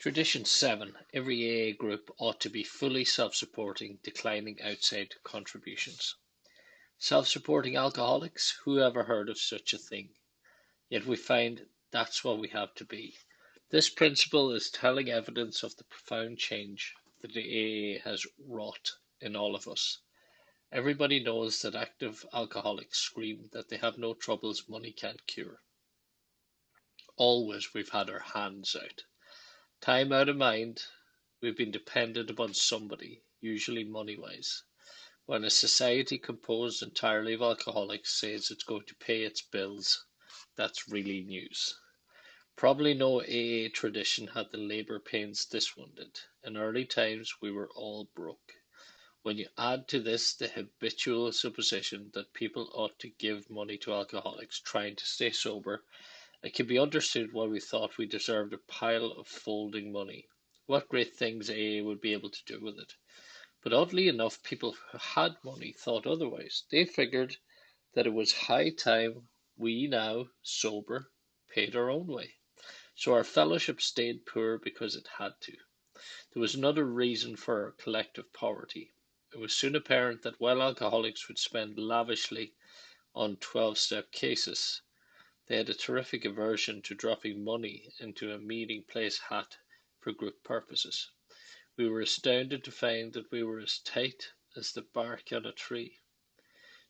Tradition 7. Every AA group ought to be fully self supporting, declining outside contributions. Self supporting alcoholics? Who ever heard of such a thing? Yet we find that's what we have to be. This principle is telling evidence of the profound change that the AA has wrought in all of us. Everybody knows that active alcoholics scream that they have no troubles money can't cure. Always we've had our hands out. Time out of mind, we've been dependent upon somebody, usually money wise. When a society composed entirely of alcoholics says it's going to pay its bills, that's really news. Probably no AA tradition had the labour pains this one did. In early times, we were all broke. When you add to this the habitual supposition that people ought to give money to alcoholics trying to stay sober, it can be understood why we thought we deserved a pile of folding money. What great things AA would be able to do with it. But oddly enough, people who had money thought otherwise. They figured that it was high time we now, sober, paid our own way. So our fellowship stayed poor because it had to. There was another reason for our collective poverty. It was soon apparent that while alcoholics would spend lavishly on 12-step cases, they had a terrific aversion to dropping money into a meeting place hat for group purposes. We were astounded to find that we were as tight as the bark on a tree.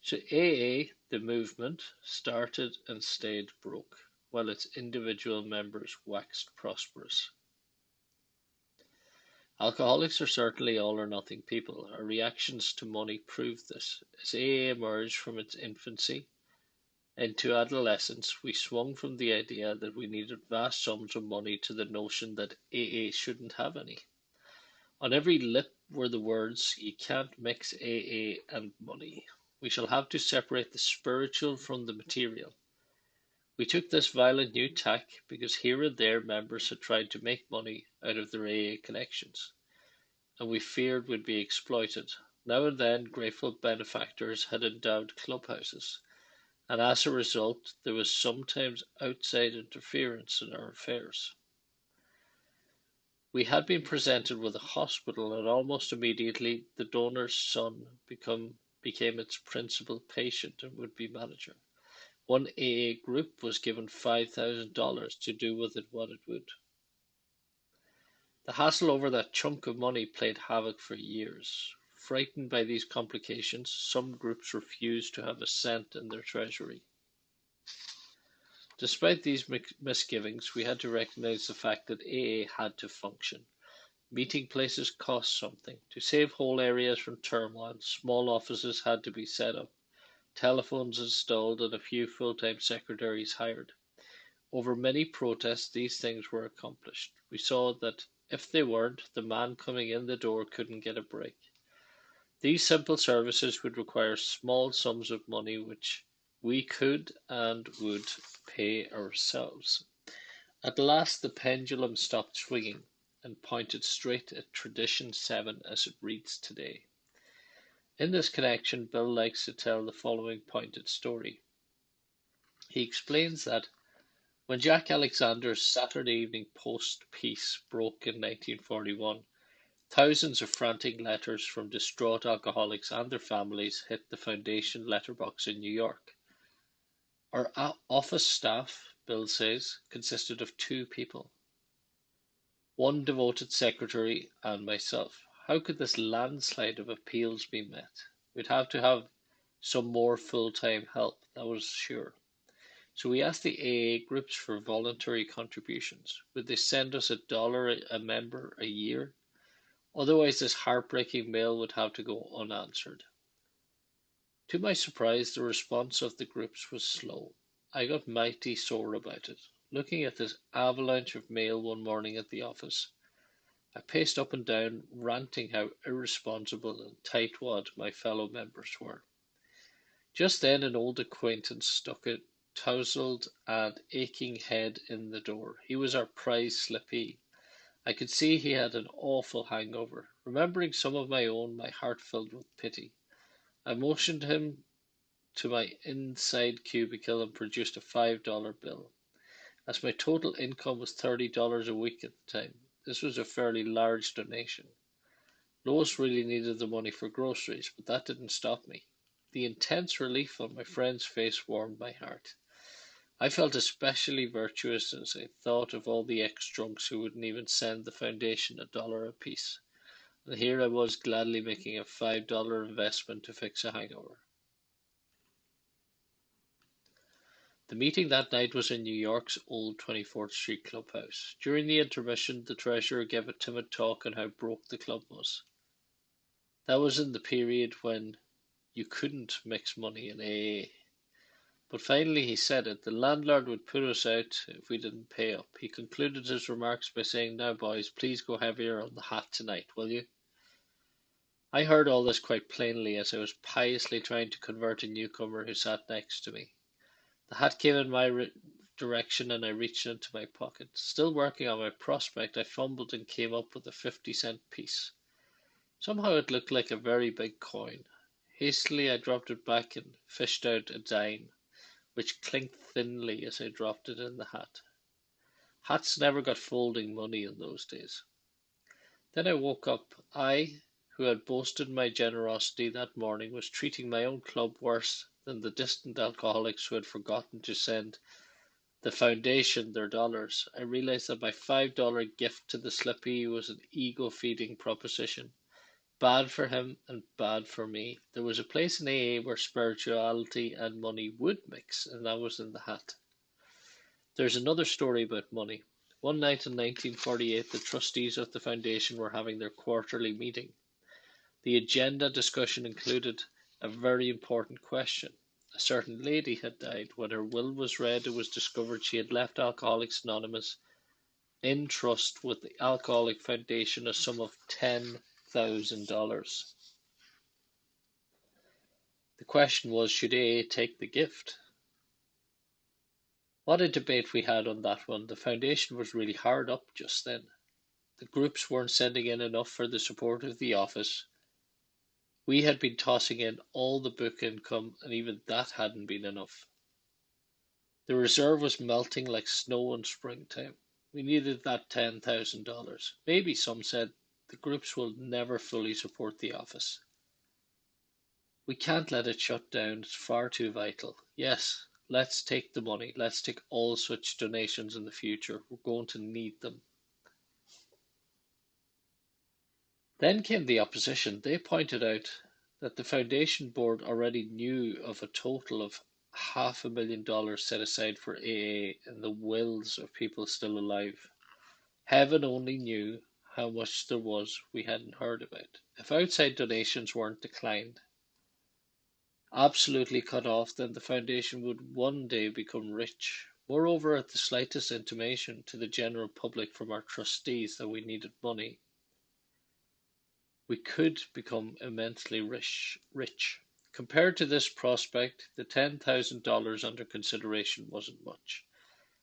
So AA, the movement, started and stayed broke, while its individual members waxed prosperous. Alcoholics are certainly all or nothing people. Our reactions to money prove this. As AA emerged from its infancy into adolescence, we swung from the idea that we needed vast sums of money to the notion that AA shouldn't have any. On every lip were the words, "You can't mix AA and money. We shall have to separate the spiritual from the material." We took this violent new tack because here and there members had tried to make money out of their AA connections, and we feared would be exploited. Now and then grateful benefactors had endowed clubhouses, and as a result there was sometimes outside interference in our affairs. We had been presented with a hospital, and almost immediately the donor's son became its principal patient and would-be manager. One AA group was given $5,000 to do with it what it would. The hassle over that chunk of money played havoc for years. Frightened by these complications, some groups refused to have a cent in their treasury. Despite these misgivings, we had to recognize the fact that AA had to function. Meeting places cost something. To save whole areas from turmoil, small offices had to be set up, telephones installed, and a few full-time secretaries hired. Over many protests, these things were accomplished. We saw that if they weren't, the man coming in the door couldn't get a break. These simple services would require small sums of money which we could and would pay ourselves. At last the pendulum stopped swinging and pointed straight at Tradition 7 as it reads today. In this connection, Bill likes to tell the following pointed story. He explains that when Jack Alexander's Saturday Evening Post piece broke in 1941, thousands of frantic letters from distraught alcoholics and their families hit the Foundation letterbox in New York. Our office staff, Bill says, consisted of 2 people, one devoted secretary and myself. How could this landslide of appeals be met? We'd have to have some more full-time help, that was sure. So we asked the AA groups for voluntary contributions. Would they send us $1 a member a year? Otherwise, this heartbreaking mail would have to go unanswered. To my surprise, the response of the groups was slow. I got mighty sore about it. Looking at this avalanche of mail one morning at the office, I paced up and down, ranting how irresponsible and tightwad my fellow members were. Just then an old acquaintance stuck a tousled and aching head in the door. He was our prize slippee. I could see he had an awful hangover. Remembering some of my own, my heart filled with pity. I motioned him to my inside cubicle and produced a $5 bill. As my total income was $30 a week at the time, This was a fairly large donation. Lois really needed the money for groceries, but that didn't stop me. The intense relief on my friend's face warmed my heart. I felt especially virtuous as I thought of all the ex-drunks who wouldn't even send the foundation $1 apiece. And here I was gladly making a $5 investment to fix a hangover. The meeting that night was in New York's old 24th Street clubhouse. During the intermission, the treasurer gave a timid talk on how broke the club was. That was in the period when you couldn't mix money in AA. But finally he said it. The landlord would put us out if we didn't pay up. He concluded his remarks by saying, "Now, boys, please go heavier on the hat tonight, will you?" I heard all this quite plainly as I was piously trying to convert a newcomer who sat next to me. The hat came in my direction and I reached into my pocket. Still working on my prospect, I fumbled and came up with a 50-cent piece. Somehow it looked like a very big coin. Hastily I dropped it back and fished out a dime, which clinked thinly as I dropped it in the hat. Hats never got folding money in those days. Then I woke up. I, who had boasted my generosity that morning, was treating my own club worse than the distant alcoholics who had forgotten to send the foundation their dollars. I realized that my $5 gift to the Slippy was an ego-feeding proposition. Bad for him and bad for me. There was a place in AA where spirituality and money would mix, and that was in the hat. There's another story about money. One night in 1948, the trustees of the foundation were having their quarterly meeting. The agenda discussion included a very important question. A certain lady had died. When her will was read, it was discovered she had left Alcoholics Anonymous in trust with the Alcoholic Foundation a sum of $10,000. The question was, should AA take the gift? What a debate we had on that one. The foundation was really hard up just then. The groups weren't sending in enough for the support of the office. We had been tossing in all the book income, and even that hadn't been enough. The reserve was melting like snow in springtime. We needed that $10,000. Maybe, some said, the groups will never fully support the office. We can't let it shut down. It's far too vital. Yes, let's take the money. Let's take all such donations in the future. We're going to need them. Then came the opposition. They pointed out that the foundation board already knew of a total of $500,000 set aside for AA in the wills of people still alive. Heaven only knew how much there was we hadn't heard about. If outside donations weren't declined, absolutely cut off, then the foundation would one day become rich. Moreover, at the slightest intimation to the general public from our trustees that we needed money, we could become immensely rich. Compared to this prospect, the $10,000 under consideration wasn't much.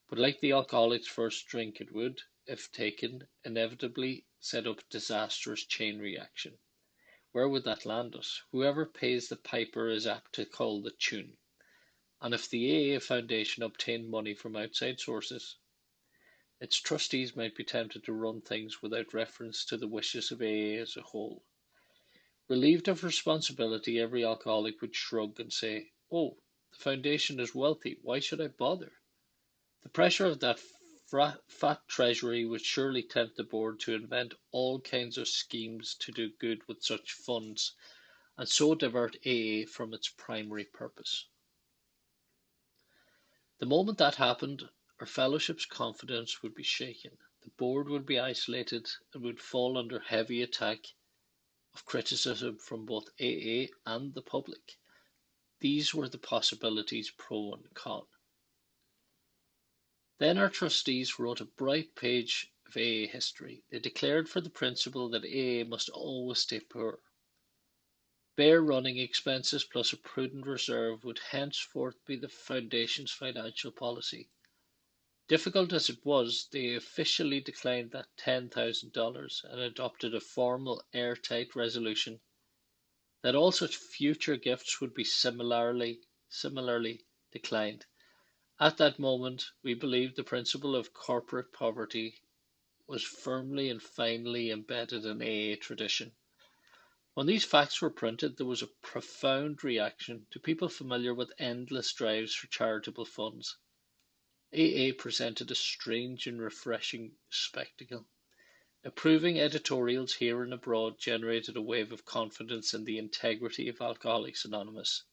But like the alcoholic's first drink, it would, if taken, inevitably set up a disastrous chain reaction. Where would that land us? Whoever pays the piper is apt to call the tune. And if the AA Foundation obtained money from outside sources, its trustees might be tempted to run things without reference to the wishes of AA as a whole. Relieved of responsibility, every alcoholic would shrug and say, "Oh, the foundation is wealthy. Why should I bother?" The pressure of that fat treasury would surely tempt the board to invent all kinds of schemes to do good with such funds, and so divert AA from its primary purpose. The moment that happened, our fellowship's confidence would be shaken. The board would be isolated and would fall under heavy attack of criticism from both AA and the public. These were the possibilities, pro and con. Then our trustees wrote a bright page of AA history. They declared for the principle that AA must always stay poor. Bare running expenses plus a prudent reserve would henceforth be the foundation's financial policy. Difficult as it was, they officially declined that $10,000 and adopted a formal airtight resolution that all such future gifts would be similarly declined. At that moment, we believed the principle of corporate poverty was firmly and finally embedded in AA tradition. When these facts were printed, there was a profound reaction to people familiar with endless drives for charitable funds. AA presented a strange and refreshing spectacle. Approving editorials here and abroad generated a wave of confidence in the integrity of Alcoholics Anonymous.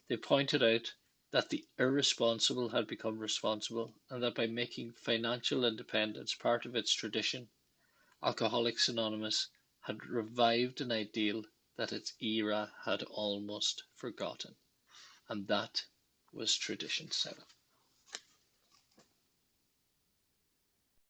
They pointed out that the irresponsible had become responsible, and that by making financial independence part of its tradition, Alcoholics Anonymous had revived an ideal that its era had almost forgotten. And that was Tradition 7.